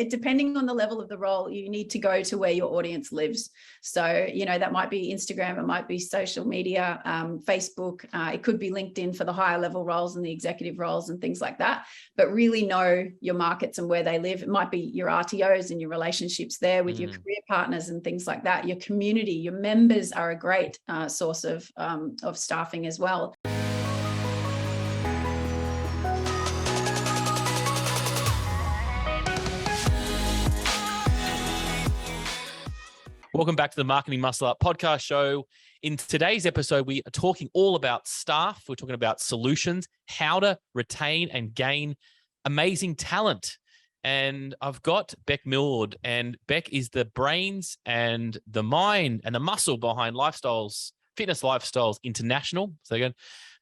depending on the level of the role, you need to go to where your audience lives. So, that might be Instagram, it might be social media, Facebook, it could be LinkedIn for the higher level roles and the executive roles and things like that. But really know your markets and where they live. It might be your RTOs and your relationships there with your career partners and things like that. Your community, your members are a great source of staffing as well. Welcome back to the Marketing Muscle Up podcast show. In today's episode, we are talking all about staff. We're talking about solutions, how to retain and gain amazing talent. And I've got Bekk Millwood, and Bekk is the brains and the mind and the muscle behind Fitness Lifestyles International. So again,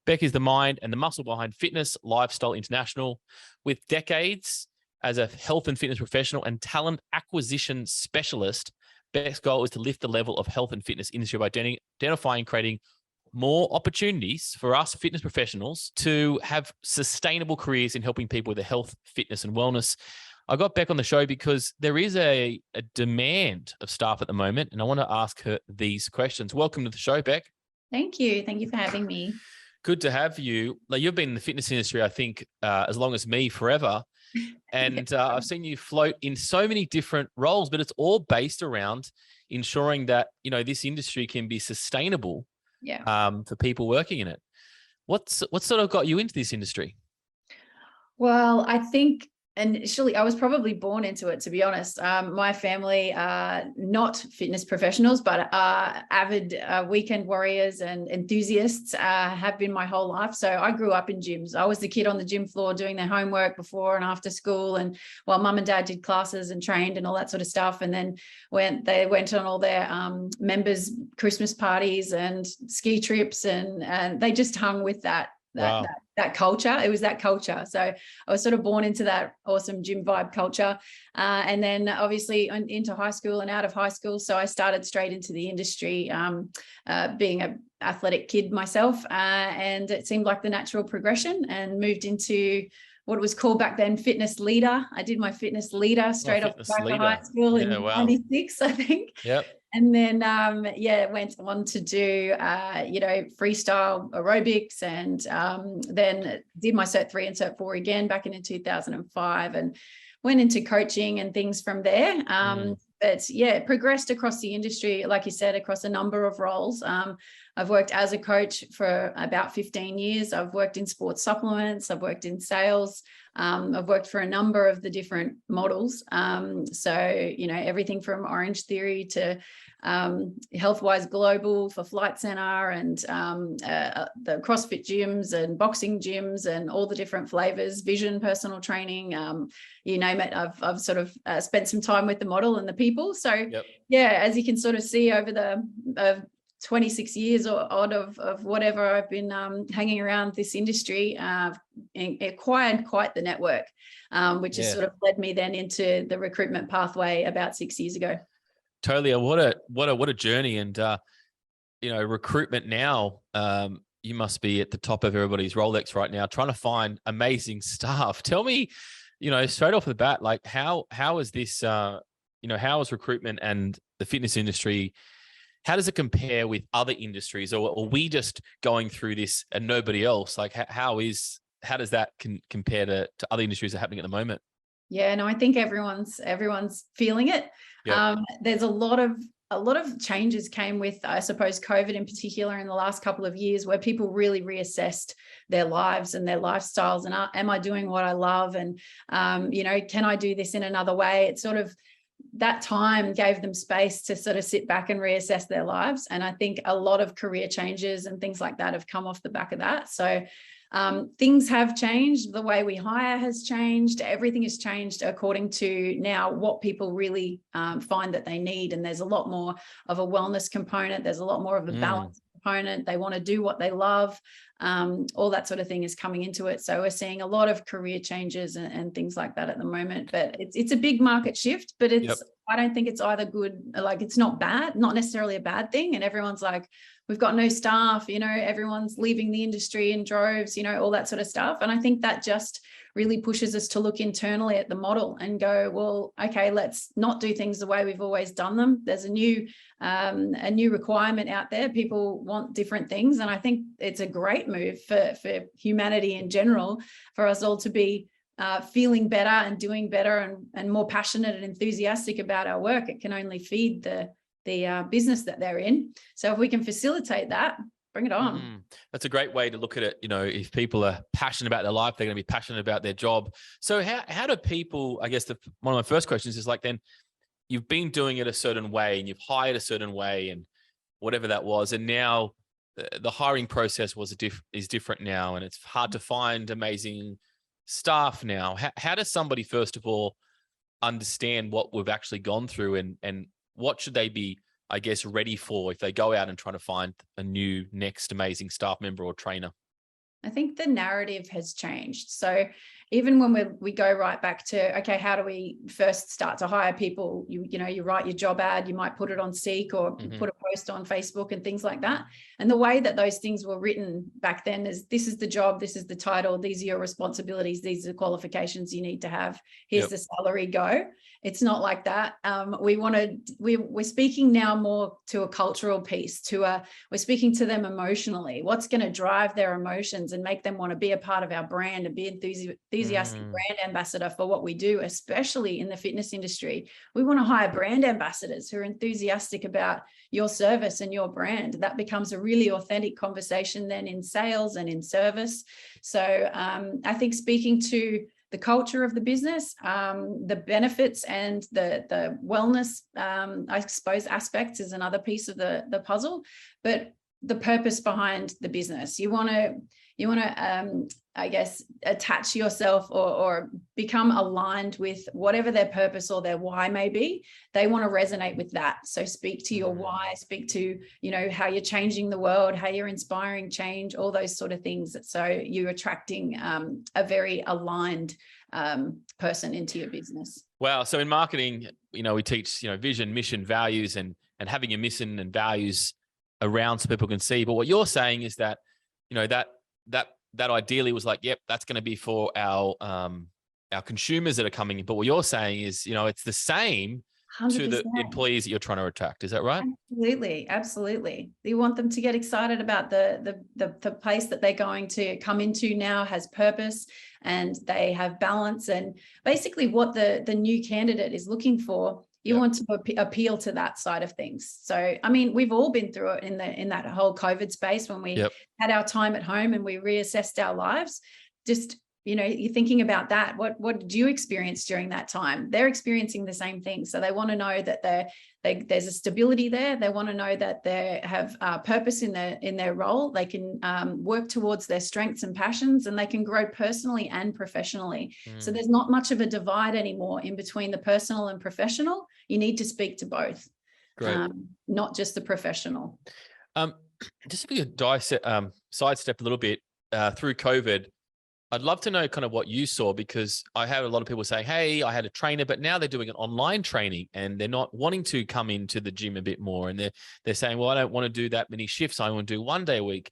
Bekk is the mind and the muscle behind Fitness Lifestyle International. With decades as a health and fitness professional and talent acquisition specialist, Bekk's goal is to lift the level of health and fitness industry by identifying and creating more opportunities for us fitness professionals to have sustainable careers in helping people with their health, fitness, and wellness. I got Bekk on the show because there is a demand of staff at the moment, and I want to ask her these questions. Welcome to the show, Bekk. Thank you. Thank you for having me. Good to have you. Like, you've been in the fitness industry, I think, as long as me, forever. And I've seen you float in so many different roles, but it's all based around ensuring that, this industry can be sustainable for people working in it. What sort of got you into this industry? Well, I think initially I was probably born into it, to be honest. My family are not fitness professionals, but avid weekend warriors and enthusiasts, have been my whole life. So I grew up in gyms. I was the kid on the gym floor doing their homework before and after school, and while mum and dad did classes and trained and all that sort of stuff. And then they went on all their members' Christmas parties and ski trips, and they just hung with that culture. It was that culture. So I was sort of born into that awesome gym vibe culture. And then obviously into high school and out of high school. So I started straight into the industry, being an athletic kid myself. And it seemed like the natural progression, and moved into what it was called back then, fitness leader. I did my fitness leader straight off the back of high school in 96, I think. Yep. And then, went on to do, freestyle aerobics, and then did my Cert 3 and Cert 4 again back in 2005, and went into coaching and things from there. But progressed across the industry, like you said, across a number of roles. I've worked as a coach for about 15 years. I've worked in sports supplements. I've worked in sales. I've worked for a number of the different models. So, everything from Orange Theory to Healthwise Global for Flight Center, and the CrossFit gyms and boxing gyms and all the different flavors, Vision personal training, you name it. I've sort of spent some time with the model and the people. So as you can sort of see over the 26 years or odd of whatever I've been hanging around this industry, acquired quite the network, which has sort of led me then into the recruitment pathway about 6 years ago. Totally. What a journey. And recruitment now, you must be at the top of everybody's Rolex right now, trying to find amazing staff. Tell me, straight off the bat, like how is this, how is recruitment and the fitness industry, how does it compare with other industries, or are we just going through this and nobody else? Like how does that compare to other industries that are happening at the moment? Yeah, no, I think everyone's feeling it. Yep. There's a lot of changes came with, I suppose, COVID in particular in the last couple of years, where people really reassessed their lives and their lifestyles, and am I doing what I love? And, can I do this in another way? It's sort of, that time gave them space to sort of sit back and reassess their lives. And I think a lot of career changes and things like that have come off the back of that. So things have changed. The way we hire has changed. Everything has changed according to now what people really find that they need. And there's a lot more of a wellness component. There's a lot more of a balance component. They want to do what they love. All that sort of thing is coming into it. So we're seeing a lot of career changes and things like that at the moment. But it's a big market shift, but I don't think it's either good, like it's not bad, not necessarily a bad thing. And everyone's like, we've got no staff, everyone's leaving the industry in droves, all that sort of stuff. And I think that just really pushes us to look internally at the model and go, well, okay, let's not do things the way we've always done them. There's a new requirement out there. People want different things. And I think it's a great move for humanity in general, for us all to be feeling better and doing better and more passionate and enthusiastic about our work. It can only feed the business that they're in. So if we can facilitate that, bring it on. That's a great way to look at it. You know, if people are passionate about their life, they're going to be passionate about their job. So how do people, I guess one of my first questions is like, then you've been doing it a certain way and you've hired a certain way and whatever that was. And now the hiring process is different now, and it's hard to find amazing staff now. How does somebody, first of all, understand what we've actually gone through and what should they be, I guess, ready for if they go out and try to find a new next amazing staff member or trainer? I think the narrative has changed. So even when we go right back to, okay, how do we first start to hire people? You write your job ad, you might put it on Seek or put a post on Facebook and things like that. And the way that those things were written back then is, this is the job, this is the title, these are your responsibilities, these are the qualifications you need to have, here's the salary, go. It's not like that. We're speaking now more to a cultural piece, we're speaking to them emotionally. What's going to drive their emotions and make them want to be a part of our brand and be enthusiastic brand ambassador for what we do, especially in the fitness industry. We want to hire brand ambassadors who are enthusiastic about your service and your brand. That becomes a really authentic conversation then in sales and in service. So I think speaking to the culture of the business, the benefits and the wellness, I suppose, aspects is another piece of the puzzle, but the purpose behind the business. You want to, I guess, attach yourself or become aligned with whatever their purpose or their why may be. They want to resonate with that. So speak to your why, speak to, how you're changing the world, how you're inspiring change, all those sort of things. So you're attracting a very aligned person into your business. Wow. So in marketing, we teach, vision, mission, values, and having your mission and values around so people can see. But what you're saying is that, that ideally was like, yep, that's going to be for our consumers that are coming in. But what you're saying is, it's the same 100%. To the employees that you're trying to attract. Is that right? Absolutely. You want them to get excited about the place that they're going to come into now has purpose and they have balance, and basically what the new candidate is looking for. You want to appeal to that side of things. So, I mean, we've all been through it in that whole COVID space when we had our time at home and we reassessed our lives. Just, you're thinking about that. What did you experience during that time? They're experiencing the same thing. So they want to know that there's a stability there. They want to know that they have purpose in their role. They can work towards their strengths and passions, and they can grow personally and professionally. So there's not much of a divide anymore in between the personal and professional. You need to speak to both, not just the professional. Just if we could sidestep a little bit through COVID, I'd love to know kind of what you saw, because I had a lot of people saying, hey, I had a trainer, but now they're doing an online training and they're not wanting to come into the gym a bit more. And they're saying, well, I don't want to do that many shifts. I want to do 1 day a week.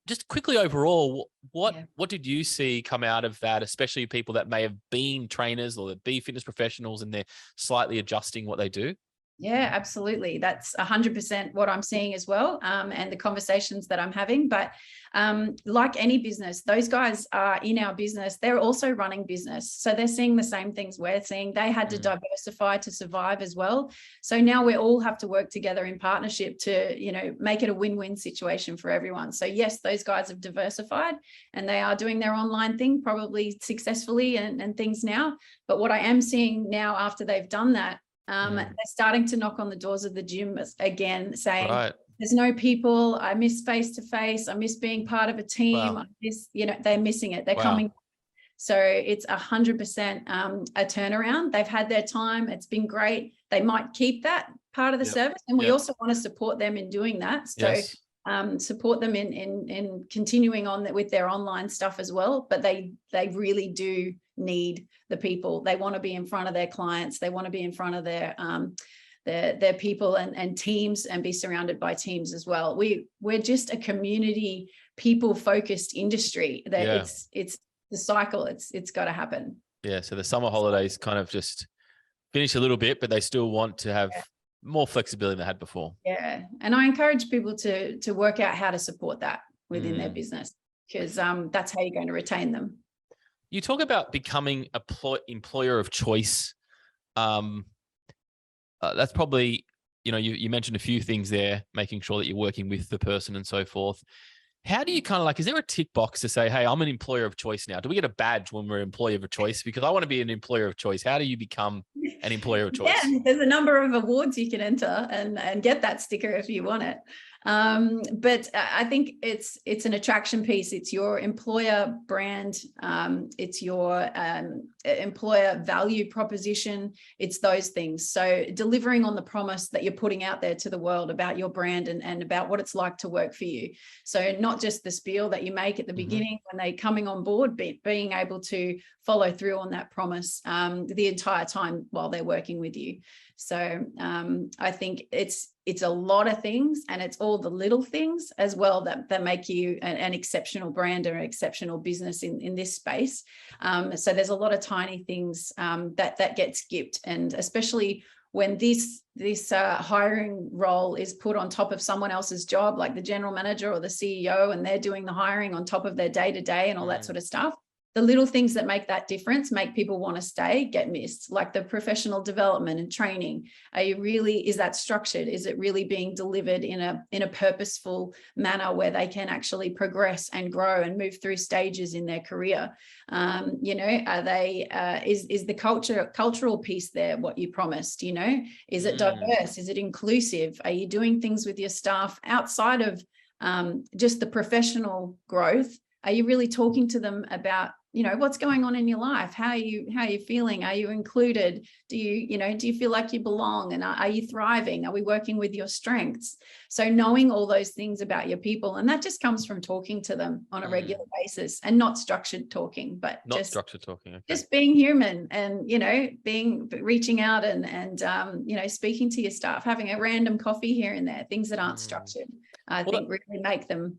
Just quickly overall, what did you see come out of that, especially people that may have been trainers or that be fitness professionals and they're slightly adjusting what they do? Yeah, absolutely. That's 100% what I'm seeing as well, and the conversations that I'm having. But like any business, those guys are in our business. They're also running business. So they're seeing the same things we're seeing. They had to diversify to survive as well. So now we all have to work together in partnership to, make it a win-win situation for everyone. So yes, those guys have diversified and they are doing their online thing probably successfully and things now. But what I am seeing now after they've done that, they're starting to knock on the doors of the gym again, saying, there's no people, I miss face-to-face, I miss being part of a team, I miss, they're missing it, they're coming. So it's 100% a turnaround. They've had their time, it's been great. They might keep that part of the service, and we also want to support them in doing that. So support them in continuing on with their online stuff as well. But they really do need the people. They want to be in front of their clients. They want to be in front of their people and teams, and be surrounded by teams as well. We're just a community, people focused industry that the cycle. It's got to happen. Yeah. So the summer holidays kind of just finish a little bit, but they still want to have more flexibility than they had before. Yeah. And I encourage people to work out how to support that within their business, because that's how you're going to retain them. You talk about becoming a employer of choice. That's probably, you mentioned a few things there, making sure that you're working with the person and so forth. How do you kind of like, is there a tick box to say, hey, I'm an employer of choice now? Do we get a badge when we're an employer of choice? Because I want to be an employer of choice. How do you become an employer of choice? Yeah, there's a number of awards you can enter and get that sticker if you want it. But I think it's an attraction piece. It's your employer brand. It's your employer value proposition. It's those things. So delivering on the promise that you're putting out there to the world about your brand and about what it's like to work for you. So not just the spiel that you make at the beginning when they're coming on board, but being able to follow through on that promise the entire time while they're working with you. So I think it's a lot of things, and it's all the little things as well that make you an exceptional brand or an exceptional business in this space. So there's a lot of tiny things that get skipped, and especially when this hiring role is put on top of someone else's job, like the general manager or the CEO, and they're doing the hiring on top of their day-to-day and all that sort of stuff. The little things that make that difference, make people want to stay, get missed, like the professional development and training. Is that structured? Is it really being delivered in a purposeful manner where they can actually progress and grow and move through stages in their career? Are they, is the cultural piece there what you promised? Is it diverse? Is it inclusive? Are you doing things with your staff outside of just the professional growth? Are you really talking to them about, what's going on in your life? How are you feeling? Are you included? Do you feel like you belong? And are you thriving? Are we working with your strengths? So knowing all those things about your people, and that just comes from talking to them on a regular basis, and not structured talking, but structured talking. Okay. Just being human and, reaching out and speaking to your staff, having a random coffee here and there, things that aren't structured, I think really make them,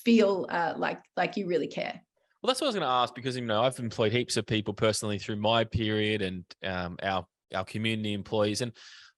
feel like you really care. Well, that's what I was going to ask, because, I've employed heaps of people personally through my period and our community employees. And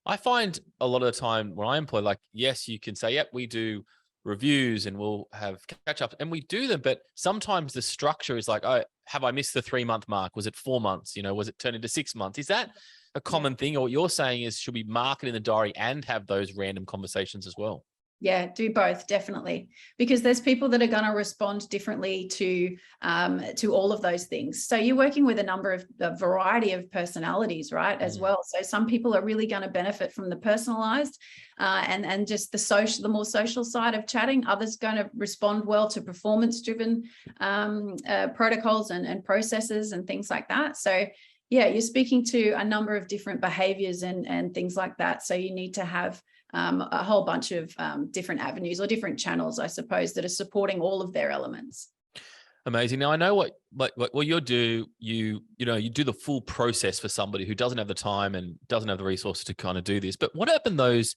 I find a lot of the time when I employ, like, yes, you can say, yep, we do reviews and we'll have catch ups, and we do them. But sometimes the structure is like, oh, have I missed the 3-month mark? Was it 4 months? Was it turned into 6 months? Is that a common thing? Or what you're saying is, should we mark it in the diary and have those random conversations as well? Yeah, do both, definitely, because there's people that are going to respond differently to all of those things. So you're working with a variety of personalities, right, as well. So some people are really going to benefit from the personalized and just the more social side of chatting. Others going to respond well to performance-driven protocols and processes and things like that. So yeah, you're speaking to a number of different behaviors and things like that. So you need to have a whole bunch of different avenues or different channels, I suppose, that are supporting all of their elements. Amazing. Now I know what you do. You do the full process for somebody who doesn't have the time and doesn't have the resources to kind of do this. But what happened to those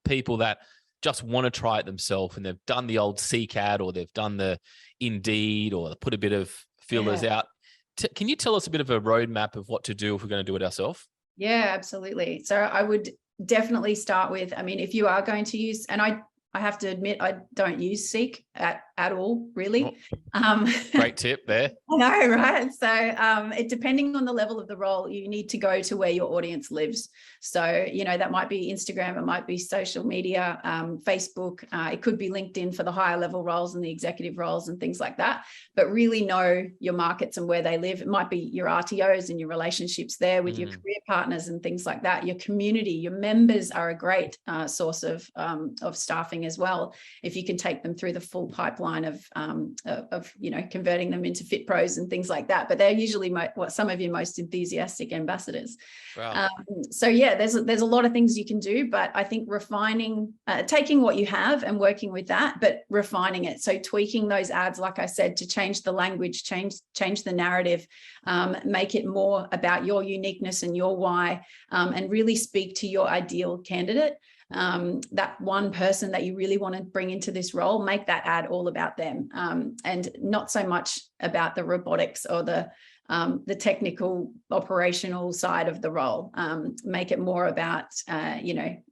people that just want to try it themselves, and they've done the old CCAT, or they've done the Indeed, or put a bit of feelers out? Can you tell us a bit of a roadmap of what to do if we're going to do it ourselves? Yeah, absolutely. So I would definitely start with, if you are going to use, and I have to admit, I don't use Seek at all, really. Great tip there. I know, right? So depending on the level of the role, you need to go to where your audience lives. So, that might be Instagram, it might be social media, Facebook, it could be LinkedIn for the higher level roles and the executive roles and things like that. But really know your markets and where they live. It might be your RTOs and your relationships there with your career partners and things like that. Your community, your members are a great source of staffing as well, if you can take them through the full pipeline of converting them into fit pros and things like that. But they're usually some of your most enthusiastic ambassadors. Wow. So yeah, there's a lot of things you can do, but I think refining, taking what you have and working with that, but refining it. So tweaking those ads, like I said, to change the language, change the narrative, make it more about your uniqueness and your why, and really speak to your ideal candidate. that one person that you really want to bring into this role, make that ad all about them, and not so much about the robotics or the technical operational side of the role. Make it more about,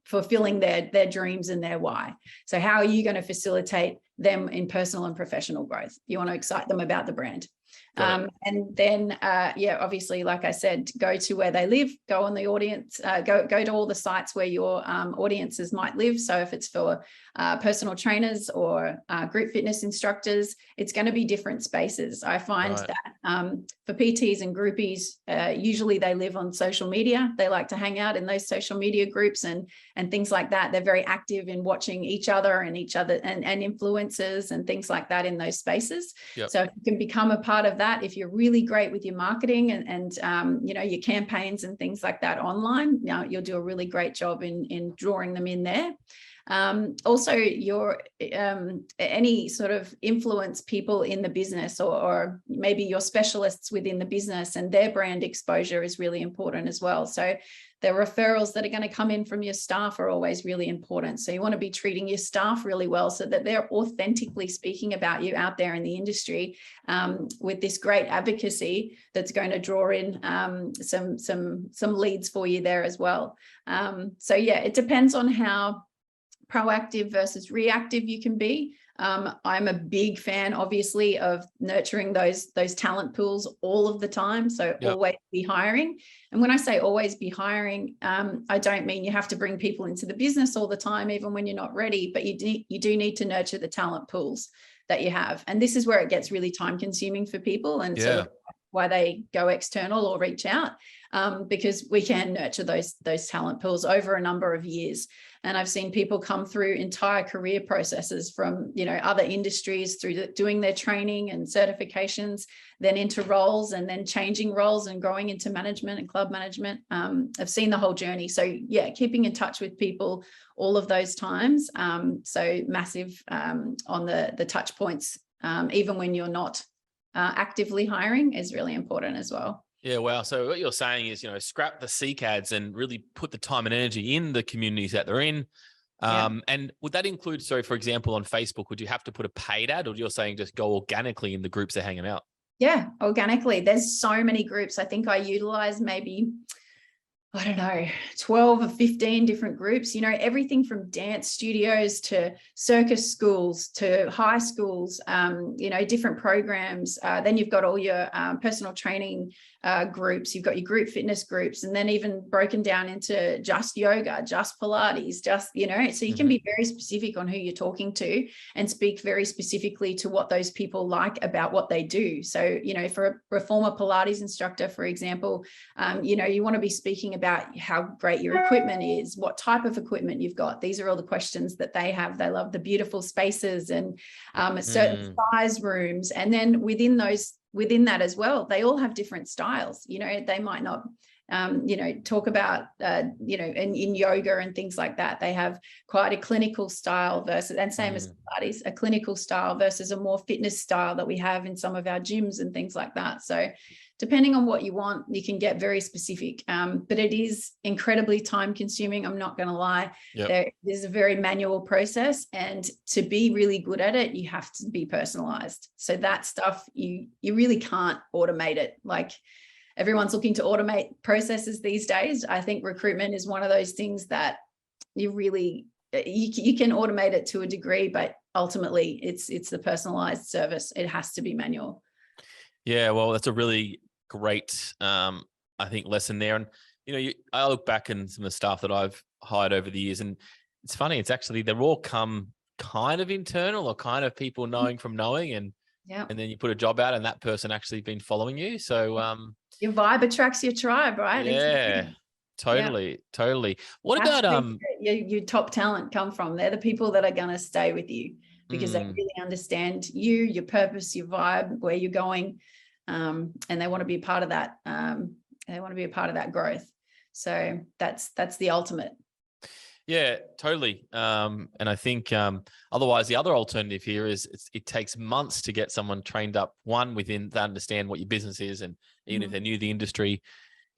fulfilling their dreams and their why. So how are you going to facilitate them in personal and professional growth? You want to excite them about the brand. And then, obviously, like I said, go to where they live, go on the audience, go to all the sites where your audiences might live. So if it's for personal trainers or group fitness instructors, it's going to be different spaces. I find that for PTs and groupies, usually they live on social media. They like to hang out in those social media groups and things like that. They're very active in watching each other and influencers and things like that in those spaces. Yep. So if you can become a part of that, if you're really great with your marketing and your campaigns and things like that online, you'll do a really great job in drawing them in there. Also, your any sort of influence people in the business, or maybe your specialists within the business, and their brand exposure is really important as well. So the referrals that are going to come in from your staff are always really important. So you want to be treating your staff really well so that they're authentically speaking about you out there in the industry, with this great advocacy that's going to draw in some leads for you there as well. It depends on how proactive versus reactive you can be. I'm a big fan, obviously, of nurturing those talent pools all of the time. So always be hiring. And when I say always be hiring, I don't mean you have to bring people into the business all the time, even when you're not ready, but you do need to nurture the talent pools that you have. And this is where it gets really time consuming for people, and sort of why they go external or reach out, because we can nurture those talent pools over a number of years. And I've seen people come through entire career processes from, other industries through doing their training and certifications, then into roles, and then changing roles and growing into management and club management. I've seen the whole journey. So keeping in touch with people all of those times. So massive on the touch points, even when you're not actively hiring, is really important as well. Yeah, wow. So what you're saying is, scrap the seek ads and really put the time and energy in the communities that they're in. And would that include, for example, on Facebook, would you have to put a paid ad, or you're saying just go organically in the groups they're hanging out? Yeah, organically. There's so many groups. I think I utilize maybe, 12 or 15 different groups, everything from dance studios to circus schools to high schools, different programs. Then you've got all your personal training groups, you've got your group fitness groups, and then even broken down into just yoga, just Pilates, so you can be very specific on who you're talking to and speak very specifically to what those people like about what they do. So, for a former Pilates instructor, for example, you want to be speaking about how great your equipment is, what type of equipment you've got. These are all the questions that they have. They love the beautiful spaces and certain size rooms. And then within that as well, they all have different styles. They might not talk about, in yoga and things like that, they have quite a clinical style versus, and same as Pilates, a clinical style versus a more fitness style that we have in some of our gyms and things like that. So depending on what you want, you can get very specific, but it is incredibly time consuming. I'm not going to lie. There's a very manual process, and to be really good at it, you have to be personalized. So that stuff, you really can't automate it. Like, everyone's looking to automate processes these days. I think recruitment is one of those things that you can automate it to a degree, but ultimately it's the personalized service. It has to be manual. Yeah, well, that's a really great, I think, lesson there. And, I look back in some of the staff that I've hired over the years, and it's funny, it's actually, they're all come kind of internal, or kind of people knowing from knowing, and then you put a job out and that person actually been following you. So your vibe attracts your tribe, right? Yeah, totally. What That's about your top talent come from? They're the people that are going to stay with you because they really understand you, your purpose, your vibe, where you're going, and they want to be a part of that. They want to be a part of that growth. So that's the ultimate. Yeah, totally. And I think otherwise, the other alternative here is it takes months to get someone trained up, within they understand what your business is, and even if they're new to the industry,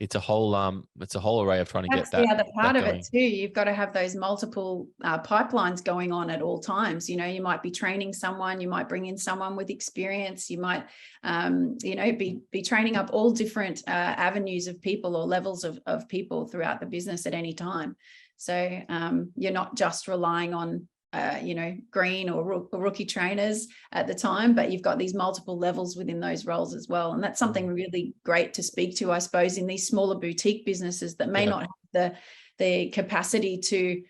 it's a whole array of trying to That's get that. the other part that of going. it too. You've got to have those multiple pipelines going on at all times. You know, you might be training someone, you might bring in someone with experience, you might, you know, be training up all different avenues of people or levels of people throughout the business at any time. So you're not just relying on you know, green or rookie trainers at the time, but you've got these multiple levels within those roles as well. And that's something really great to speak to, I suppose, in these smaller boutique businesses that may not have the capacity to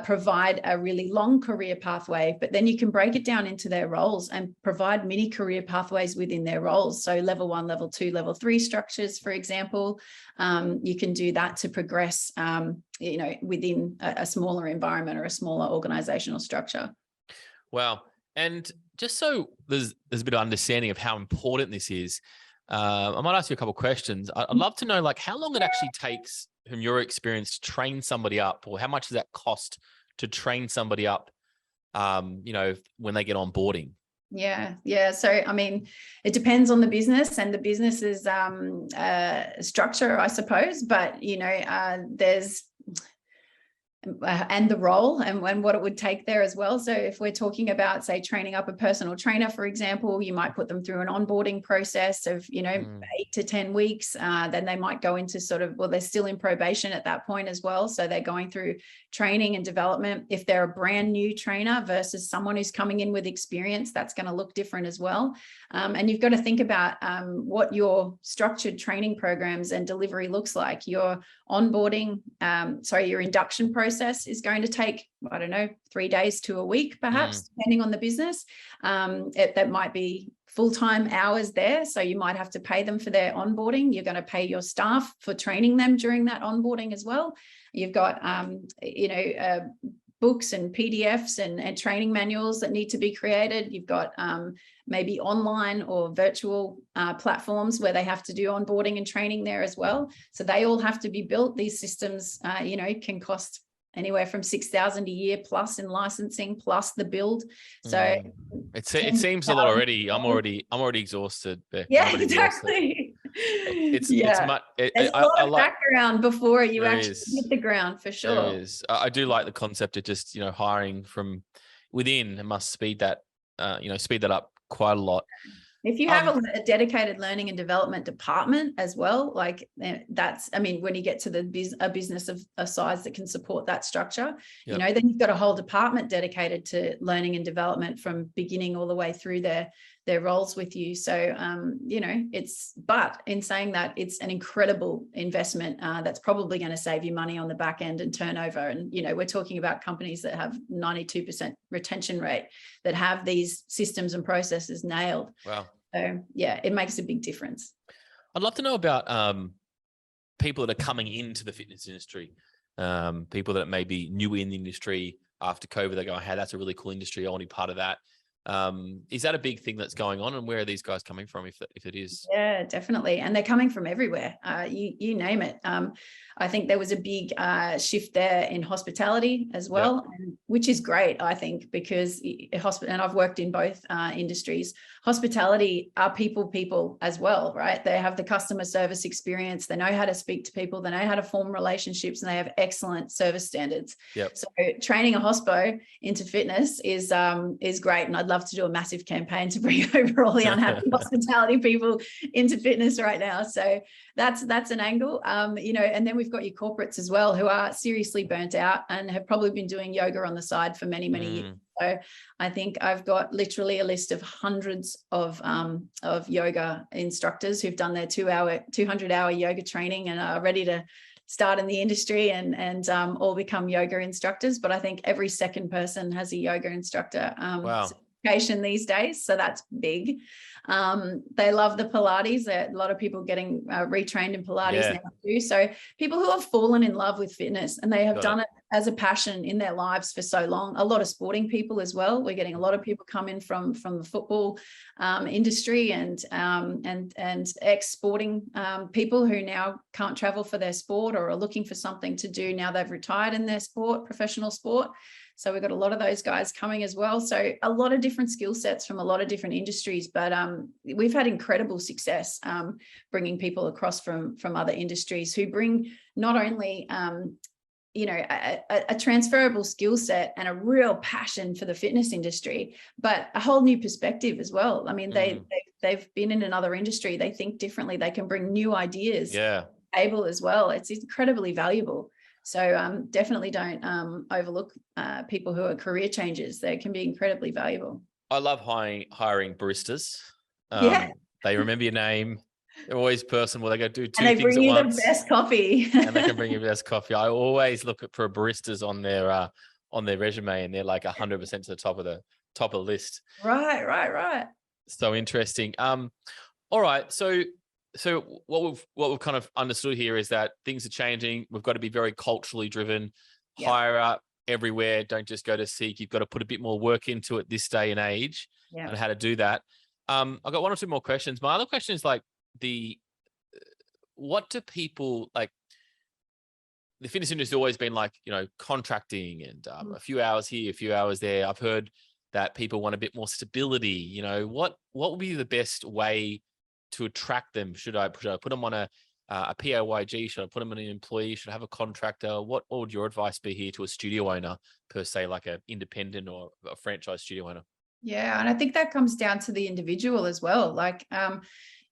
provide a really long career pathway, but then you can break it down into their roles and provide mini career pathways within their roles. So level 1, level 2, level 3 structures, for example, you can do that to progress, you know, within a smaller environment or a smaller organizational structure. Wow. And just so there's a bit of understanding of how important this is, I might ask you a couple of questions. I'd love to know, like, how long it actually takes from your experience to train somebody up, or how much does that cost to train somebody up, you know, when they get onboarding? Yeah. So, I mean, it depends on the business and the business's structure, I suppose. But, you know, there's and the role and what it would take there as well. So if we're talking about, say, training up a personal trainer, for example, you might put them through an onboarding process of, you know, 8 to 10 weeks. Then they might go into sort of, well, they're still in probation at that point as well. So they're going through training and development. If they're a brand new trainer versus someone who's coming in with experience, that's going to look different as well. And you've got to think about what your structured training programs and delivery looks like. Your onboarding, your induction process is going to take, I don't know, 3 days to a week, perhaps, depending on the business. That might be full-time hours there. So you might have to pay them for their onboarding. You're going to pay your staff for training them during that onboarding as well. You've got, books and PDFs and training manuals that need to be created. You've got maybe online or virtual platforms where they have to do onboarding and training there as well. So they all have to be built. These systems, can cost anywhere from $6,000 a year plus in licensing, plus the build. So it seems a lot already. I'm already exhausted. Bekk. Yeah, exactly. It's much. There's a lot of background before you actually hit the ground, for sure. There is. I do like the concept of just, you know, hiring from within. It must speed that up quite a lot. If you have a dedicated learning and development department as well, like that's, I mean, when you get to a business of a size that can support that structure, you know, then you've got a whole department dedicated to learning and development from beginning all the way through their roles with you. So, but in saying that, it's an incredible investment that's probably going to save you money on the back end and turnover. And, you know, we're talking about companies that have 92% retention rate, that have these systems and processes nailed. Wow. So yeah, it makes a big difference. I'd love to know about people that are coming into the fitness industry, people that may be new in the industry after COVID. They go, hey, that's a really cool industry. I want to be part of that. Is that a big thing that's going on, and where are these guys coming from if it is? Yeah, definitely. And they're coming from everywhere. You name it. I think there was a big shift there in hospitality as well, which is great, I think, because and I've worked in both industries. Hospitality are people as well, right? They have the customer service experience. They know how to speak to people. They know how to form relationships, and they have excellent service standards. Yep. So training a hospo into fitness is great. And I'd love to do a massive campaign to bring over all the unhappy hospitality people into fitness right now. So that's an angle, and then we've got your corporates as well, who are seriously burnt out and have probably been doing yoga on the side for many years. So I think I've got literally a list of hundreds of yoga instructors who've done their 200-hour yoga training and are ready to start in the industry and all become yoga instructors. But I think every second person has a yoga instructor certification these days. So that's big. They love the Pilates. A lot of people getting retrained in Pilates now too. So people who have fallen in love with fitness, and they have done it as a passion in their lives for so long. A lot of sporting people as well. We're getting a lot of people come in from the football industry and ex-sporting people who now can't travel for their sport or are looking for something to do now they've retired in their sport, professional sport. So we've got a lot of those guys coming as well. So a lot of different skill sets from a lot of different industries, but we've had incredible success bringing people across from other industries who bring not only a transferable skill set and a real passion for the fitness industry, but a whole new perspective as well. I mean, they've been in another industry. They think differently. They can bring new ideas to the table as well. It's incredibly valuable. So definitely don't overlook people who are career changers. They can be incredibly valuable. I love hiring baristas. They remember your name. They're always personal. They go do two things at once. And they bring you the best coffee. And they can bring you the best coffee. I always look for baristas on their resume, and they're like 100% to the top of the list. Right. So interesting. All right. So what we've kind of understood here is that things are changing. We've got to be very culturally driven. Hire up everywhere. Don't just go to Seek. You've got to put a bit more work into it this day and age and how to do that. I've got one or two more questions. My other question is like what do people like? The fitness industry has always been like, contracting and a few hours here, a few hours there. I've heard that people want a bit more stability. What would be the best way to attract them? Should I put them on a PAYG? Should I put them on an employee? Should I have a contractor? What would your advice be here to a studio owner per se, like an independent or a franchise studio owner? Yeah. And I think that comes down to the individual as well. Like,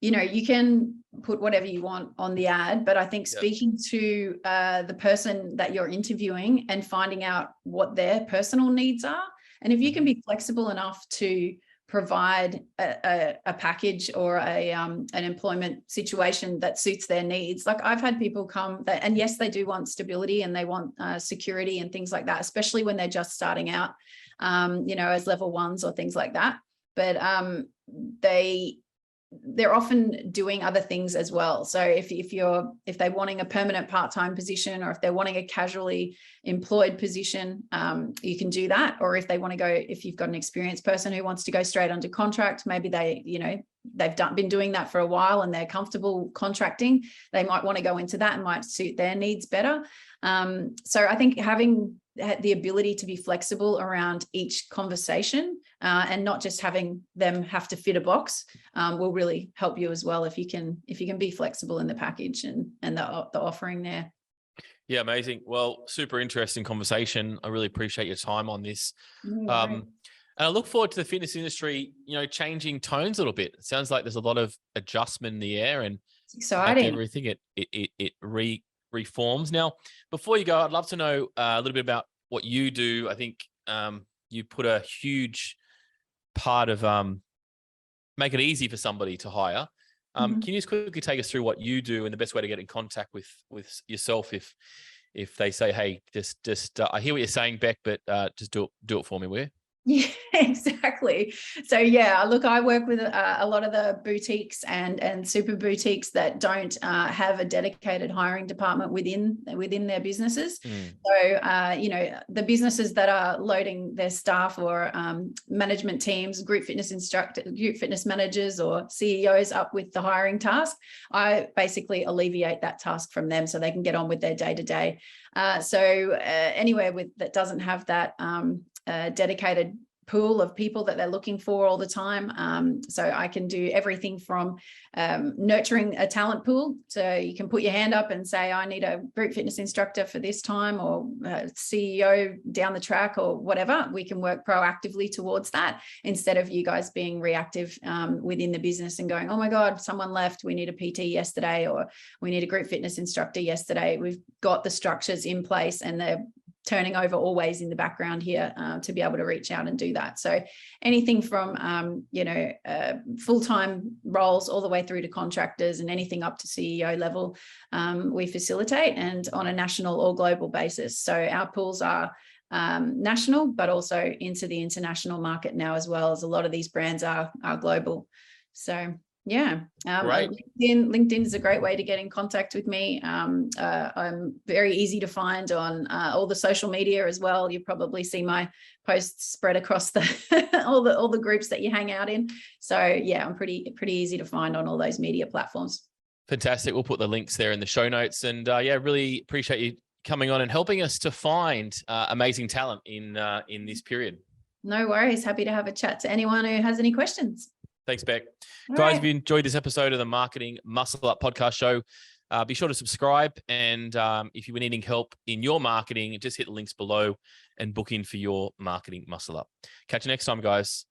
you can put whatever you want on the ad, but I think speaking to the person that you're interviewing and finding out what their personal needs are. And if you can be flexible enough to provide a package or an employment situation that suits their needs. Like I've had people come and yes, they do want stability and they want security and things like that, especially when they're just starting out, as level ones or things like that. But they're often doing other things as well. So if they're wanting a permanent part-time position, or if they're wanting a casually employed position, you can do that. Or if they want to go, if you've got an experienced person who wants to go straight under contract, maybe they've been doing that for a while and they're comfortable contracting, they might want to go into that and might suit their needs better. So I think having the ability to be flexible around each conversation and not just having them have to fit a box will really help you as well if you can be flexible in the package and the offering there. Yeah, amazing. Well, super interesting conversation. I really appreciate your time on this. And I look forward to the fitness industry, changing tones a little bit. It sounds like there's a lot of adjustment in the air, and it's exciting. Like everything it reforms. Now, before you go, I'd love to know a little bit about what you do. I think you put a huge part of make it easy for somebody to hire. Can you just quickly take us through what you do and the best way to get in contact with yourself if they say, hey, just I hear what you're saying, Bekk, but just do it for me, will you? Yeah, exactly. So yeah, look, I work with a lot of the boutiques and super boutiques that don't have a dedicated hiring department within their businesses. So the businesses that are loading their staff or management teams, group fitness instructors, group fitness managers, or CEOs up with the hiring task, I basically alleviate that task from them so they can get on with their day-to-day. So anywhere that doesn't have that dedicated pool of people that they're looking for all the time. So I can do everything from nurturing a talent pool. So you can put your hand up and say, I need a group fitness instructor for this time, or a CEO down the track, or whatever. We can work proactively towards that instead of you guys being reactive within the business and going, oh my God, someone left. We need a PT yesterday, or we need a group fitness instructor yesterday. We've got the structures in place and they're turning over always in the background here to be able to reach out and do that. So anything from, full-time roles all the way through to contractors and anything up to CEO level, we facilitate, and on a national or global basis. So our pools are national, but also into the international market now, as well as a lot of these brands are global. So Yeah. Great. LinkedIn is a great way to get in contact with me. I'm very easy to find on all the social media as well. You probably see my posts spread across the all the groups that you hang out in. So yeah, I'm pretty easy to find on all those media platforms. Fantastic. We'll put the links there in the show notes. And yeah, really appreciate you coming on and helping us to find amazing talent in this period. No worries. Happy to have a chat to anyone who has any questions. Thanks, Bekk. All Guys, right. if you enjoyed this episode of the Marketing Muscle Up podcast show, be sure to subscribe. And if you were needing help in your marketing, just hit the links below and book in for your marketing muscle up. Catch you next time, guys.